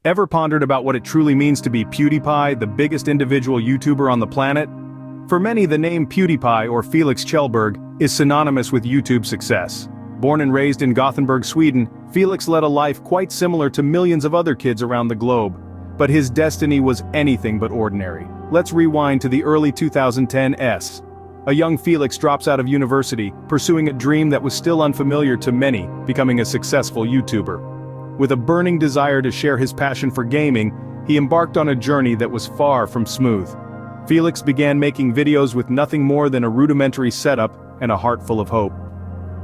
Ever pondered about what it truly means to be PewDiePie, the biggest individual YouTuber on the planet? For many, the name PewDiePie or Felix Kjellberg is synonymous with YouTube success. Born and raised in Gothenburg, Sweden, Felix led a life quite similar to millions of other kids around the globe. But his destiny was anything but ordinary. Let's rewind to the early 2010s. A young Felix drops out of university, pursuing a dream that was still unfamiliar to many, becoming a successful YouTuber. With a burning desire to share his passion for gaming, he embarked on a journey that was far from smooth. Felix began making videos with nothing more than a rudimentary setup and a heart full of hope.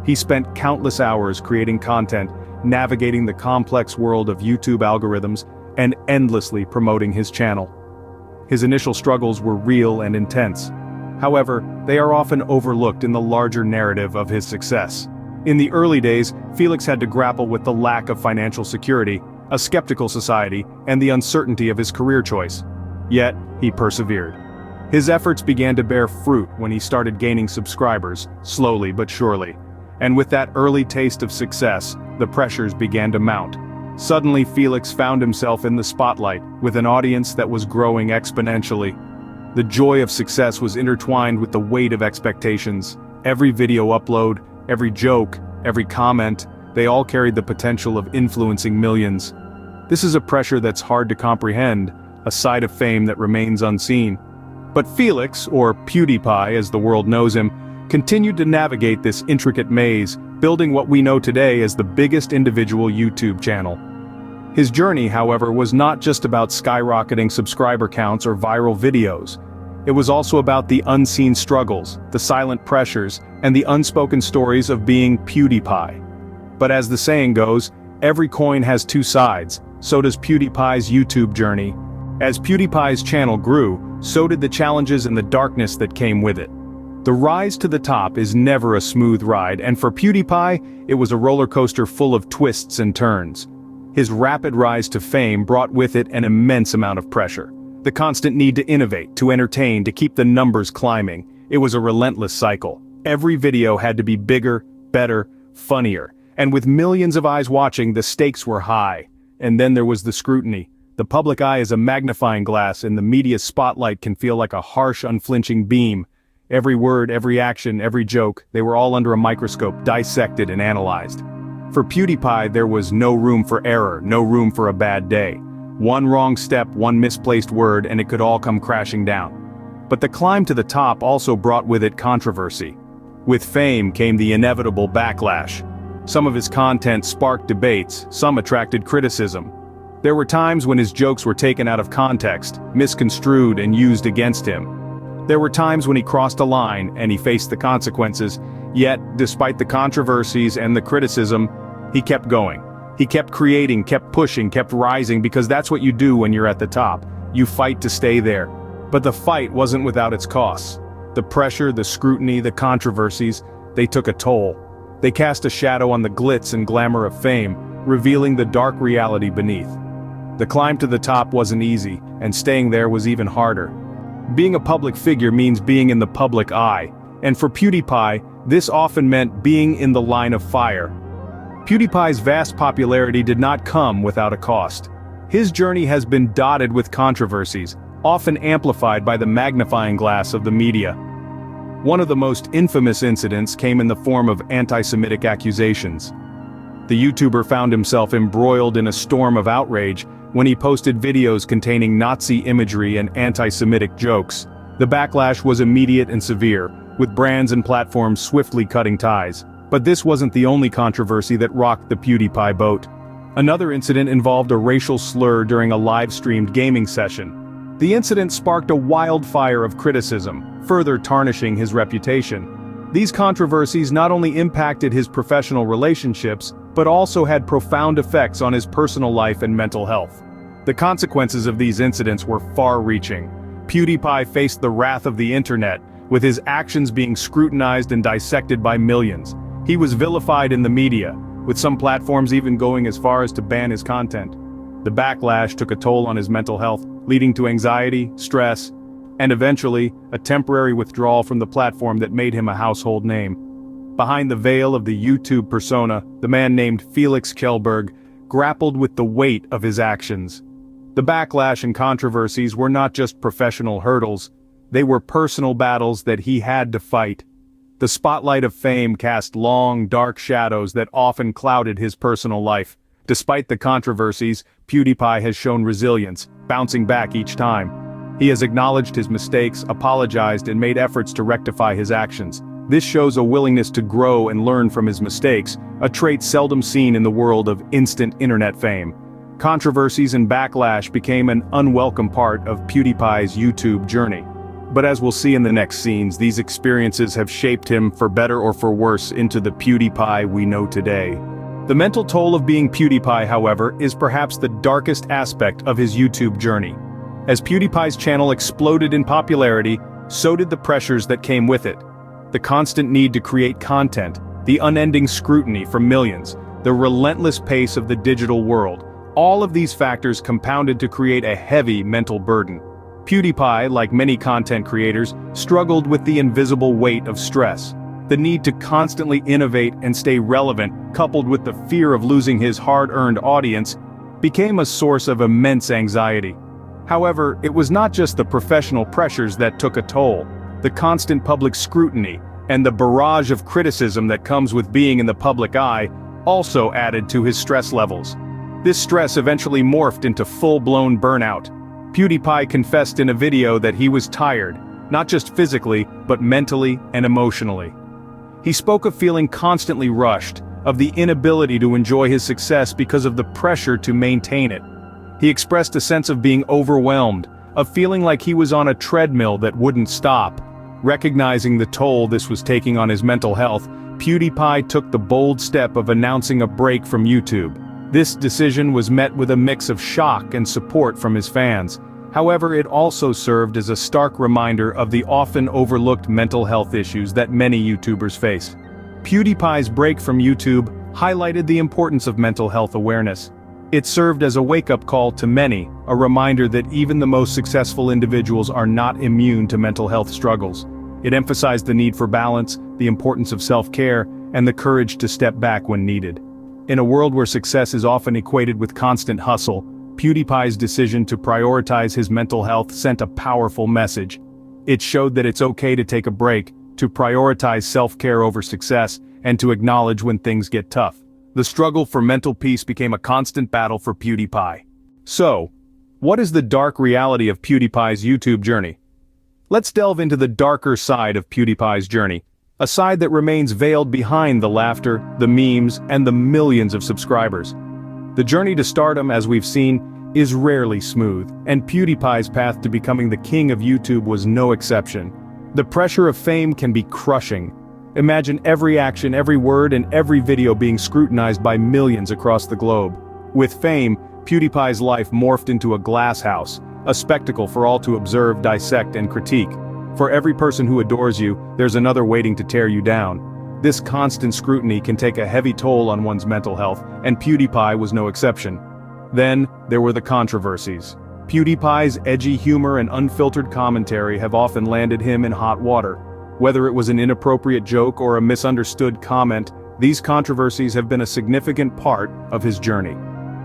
He spent countless hours creating content, navigating the complex world of YouTube algorithms, and endlessly promoting his channel. His initial struggles were real and intense. However, they are often overlooked in the larger narrative of his success. In the early days, Felix had to grapple with the lack of financial security, a skeptical society, and the uncertainty of his career choice. Yet, he persevered. His efforts began to bear fruit when he started gaining subscribers, slowly but surely. And with that early taste of success, the pressures began to mount. Suddenly, Felix found himself in the spotlight, with an audience that was growing exponentially. The joy of success was intertwined with the weight of expectations. Every video upload, every joke, every comment, they all carried the potential of influencing millions. This is a pressure that's hard to comprehend, a side of fame that remains unseen. But Felix, or PewDiePie as the world knows him, continued to navigate this intricate maze, building what we know today as the biggest individual YouTube channel. His journey, however, was not just about skyrocketing subscriber counts or viral videos. It was also about the unseen struggles, the silent pressures, and the unspoken stories of being PewDiePie. But as the saying goes, every coin has two sides, so does PewDiePie's YouTube journey. As PewDiePie's channel grew, so did the challenges and the darkness that came with it. The rise to the top is never a smooth ride, and for PewDiePie, it was a roller coaster full of twists and turns. His rapid rise to fame brought with it an immense amount of pressure. The constant need to innovate, to entertain, to keep the numbers climbing. It was a relentless cycle. Every video had to be bigger, better, funnier. And with millions of eyes watching, the stakes were high. And then there was the scrutiny. The public eye is a magnifying glass, and the media spotlight can feel like a harsh, unflinching beam. Every word, every action, every joke, they were all under a microscope, dissected and analyzed. For PewDiePie, there was no room for error, no room for a bad day. One wrong step, one misplaced word, and it could all come crashing down. But the climb to the top also brought with it controversy. With fame came the inevitable backlash. Some of his content sparked debates, some attracted criticism. There were times when his jokes were taken out of context, misconstrued and used against him. There were times when he crossed a line and he faced the consequences, yet, despite the controversies and the criticism, he kept going. He kept creating, kept pushing, kept rising, because that's what you do when you're at the top. You fight to stay there. But the fight wasn't without its costs. The pressure, the scrutiny, the controversies, they took a toll. They cast a shadow on the glitz and glamour of fame, revealing the dark reality beneath. The climb to the top wasn't easy, and staying there was even harder. Being a public figure means being in the public eye, and for PewDiePie, this often meant being in the line of fire. PewDiePie's vast popularity did not come without a cost. His journey has been dotted with controversies, often amplified by the magnifying glass of the media. One of the most infamous incidents came in the form of anti-Semitic accusations. The YouTuber found himself embroiled in a storm of outrage when he posted videos containing Nazi imagery and anti-Semitic jokes. The backlash was immediate and severe, with brands and platforms swiftly cutting ties. But this wasn't the only controversy that rocked the PewDiePie boat. Another incident involved a racial slur during a live-streamed gaming session. The incident sparked a wildfire of criticism, further tarnishing his reputation. These controversies not only impacted his professional relationships, but also had profound effects on his personal life and mental health. The consequences of these incidents were far-reaching. PewDiePie faced the wrath of the internet, with his actions being scrutinized and dissected by millions. He was vilified in the media, with some platforms even going as far as to ban his content. The backlash took a toll on his mental health, leading to anxiety, stress, and eventually, a temporary withdrawal from the platform that made him a household name. Behind the veil of the YouTube persona, the man named Felix Kjellberg grappled with the weight of his actions. The backlash and controversies were not just professional hurdles, they were personal battles that he had to fight. The spotlight of fame cast long, dark shadows that often clouded his personal life. Despite the controversies, PewDiePie has shown resilience, bouncing back each time. He has acknowledged his mistakes, apologized, and made efforts to rectify his actions. This shows a willingness to grow and learn from his mistakes, a trait seldom seen in the world of instant internet fame. Controversies and backlash became an unwelcome part of PewDiePie's YouTube journey. But as we'll see in the next scenes, these experiences have shaped him, for better or for worse, into the PewDiePie we know today. The mental toll of being PewDiePie, however, is perhaps the darkest aspect of his YouTube journey. As PewDiePie's channel exploded in popularity, so did the pressures that came with it. The constant need to create content, the unending scrutiny from millions, the relentless pace of the digital world. All of these factors compounded to create a heavy mental burden. PewDiePie, like many content creators, struggled with the invisible weight of stress. The need to constantly innovate and stay relevant, coupled with the fear of losing his hard-earned audience, became a source of immense anxiety. However, it was not just the professional pressures that took a toll. The constant public scrutiny, and the barrage of criticism that comes with being in the public eye, also added to his stress levels. This stress eventually morphed into full-blown burnout. PewDiePie confessed in a video that he was tired, not just physically, but mentally and emotionally. He spoke of feeling constantly rushed, of the inability to enjoy his success because of the pressure to maintain it. He expressed a sense of being overwhelmed, of feeling like he was on a treadmill that wouldn't stop. Recognizing the toll this was taking on his mental health, PewDiePie took the bold step of announcing a break from YouTube. This decision was met with a mix of shock and support from his fans. However, it also served as a stark reminder of the often overlooked mental health issues that many YouTubers face. PewDiePie's break from YouTube highlighted the importance of mental health awareness. It served as a wake-up call to many, a reminder that even the most successful individuals are not immune to mental health struggles. It emphasized the need for balance, the importance of self-care, and the courage to step back when needed. In a world where success is often equated with constant hustle, PewDiePie's decision to prioritize his mental health sent a powerful message. It showed that it's okay to take a break, to prioritize self-care over success, and to acknowledge when things get tough. The struggle for mental peace became a constant battle for PewDiePie. So, what is the dark reality of PewDiePie's YouTube journey? Let's delve into the darker side of PewDiePie's journey, a side that remains veiled behind the laughter, the memes, and the millions of subscribers. The journey to stardom, as we've seen, is rarely smooth, and PewDiePie's path to becoming the king of YouTube was no exception. The pressure of fame can be crushing. Imagine every action, every word, and every video being scrutinized by millions across the globe. With fame, PewDiePie's life morphed into a glass house, a spectacle for all to observe, dissect, and critique. For every person who adores you, there's another waiting to tear you down. This constant scrutiny can take a heavy toll on one's mental health, and PewDiePie was no exception. Then, there were the controversies. PewDiePie's edgy humor and unfiltered commentary have often landed him in hot water. Whether it was an inappropriate joke or a misunderstood comment, these controversies have been a significant part of his journey.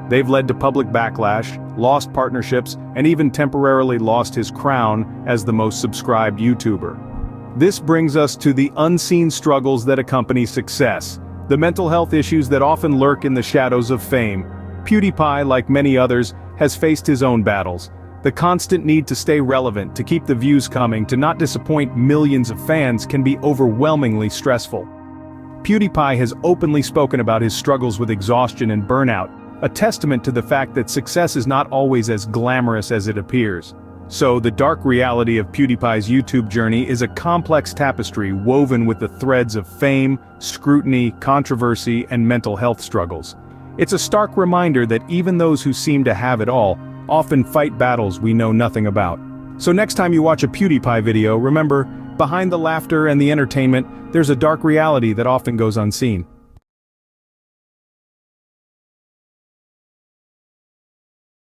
They've led to public backlash, lost partnerships, and even temporarily lost his crown as the most subscribed YouTuber. This brings us to the unseen struggles that accompany success, the mental health issues that often lurk in the shadows of fame. PewDiePie, like many others, has faced his own battles. The constant need to stay relevant, to keep the views coming, to not disappoint millions of fans can be overwhelmingly stressful. PewDiePie has openly spoken about his struggles with exhaustion and burnout, a testament to the fact that success is not always as glamorous as it appears. So, the dark reality of PewDiePie's YouTube journey is a complex tapestry woven with the threads of fame, scrutiny, controversy, and mental health struggles. It's a stark reminder that even those who seem to have it all often fight battles we know nothing about. So next time you watch a PewDiePie video, remember, behind the laughter and the entertainment, there's a dark reality that often goes unseen.